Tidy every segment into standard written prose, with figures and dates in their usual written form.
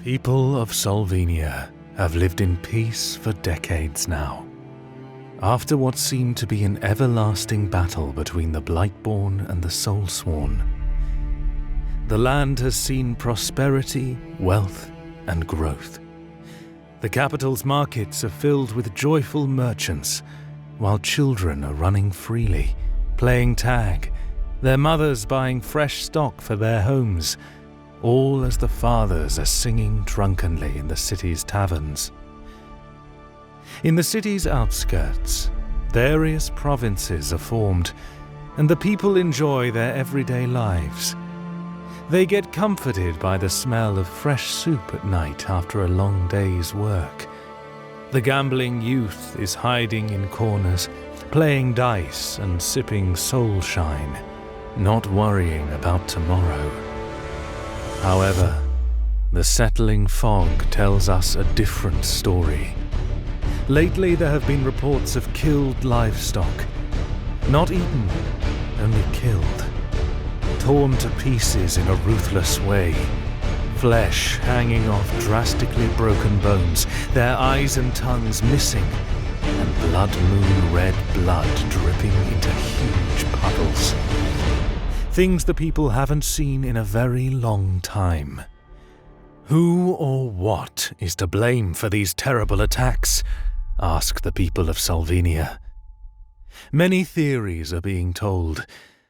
People of Solvenia have lived in peace for decades now. After what seemed to be an everlasting battle between the Blightborn and the Solsworn, the land has seen prosperity, wealth, and growth. The capital's markets are filled with joyful merchants, while children are running freely, playing tag, their mothers buying fresh stock for their homes, all as the fathers are singing drunkenly in the city's taverns. In the city's outskirts, various provinces are formed, and the people enjoy their everyday lives. They get comforted by the smell of fresh soup at night after a long day's work. The gambling youth is hiding in corners, playing dice and sipping soulshine, not worrying about tomorrow. However, the settling fog tells us a different story. Lately there have been reports of killed livestock. Not eaten, only killed. Torn to pieces in a ruthless way. Flesh hanging off drastically broken bones, their eyes and tongues missing, and blood moon red blood dripping into huge puddles. Things the people haven't seen in a very long time. Who or what is to blame for these terrible attacks? Ask the people of Solvenia. Many theories are being told,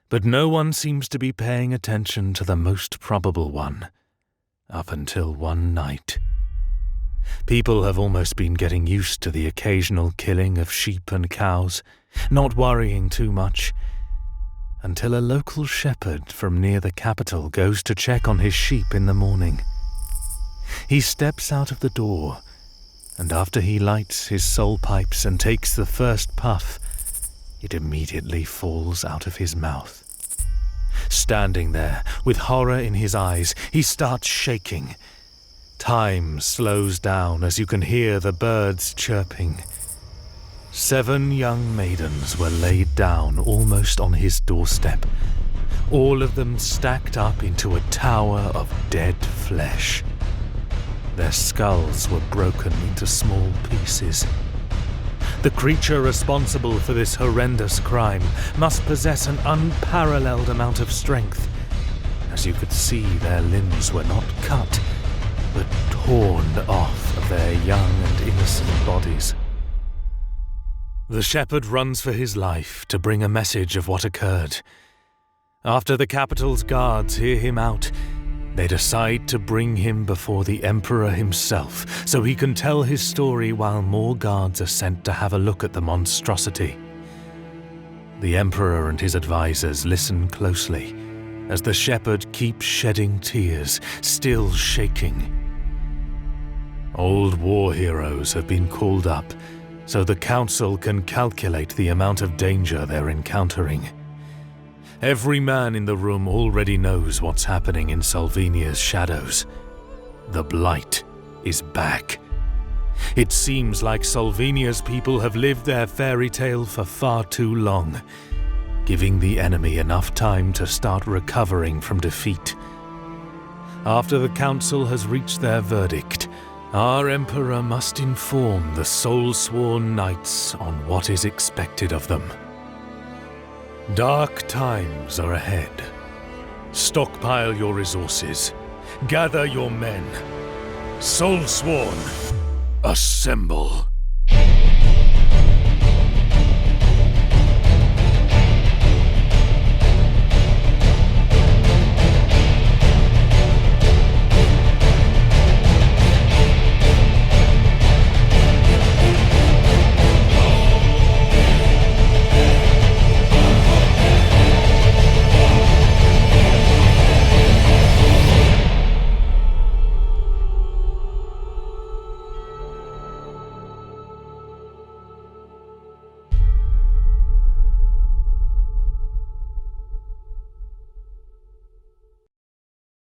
but no one seems to be paying attention to the most probable one. Up until one night. People have almost been getting used to the occasional killing of sheep and cows, not worrying too much, until a local shepherd from near the capital goes to check on his sheep in the morning. He steps out of the door, and after he lights his soul pipes and takes the first puff, it immediately falls out of his mouth. Standing there, with horror in his eyes, he starts shaking. Time slows down as you can hear the birds chirping. 7 young maidens were laid down almost on his doorstep, all of them stacked up into a tower of dead flesh. Their skulls were broken into small pieces. The creature responsible for this horrendous crime must possess an unparalleled amount of strength. As you could see, their limbs were not cut, but torn off of their young and innocent bodies. The shepherd runs for his life to bring a message of what occurred. After the capital's guards hear him out, they decide to bring him before the Emperor himself, so he can tell his story while more guards are sent to have a look at the monstrosity. The Emperor and his advisors listen closely, as the shepherd keeps shedding tears, still shaking. Old war heroes have been called up, so the council can calculate the amount of danger they're encountering. Every man in the room already knows what's happening in Solvenia's shadows. The Blight is back. It seems like Solvenia's people have lived their fairy tale for far too long, giving the enemy enough time to start recovering from defeat. After the council has reached their verdict, our Emperor must inform the Solsworn Knights on what is expected of them. Dark times are ahead. Stockpile your resources. Gather your men. Solsworn, assemble.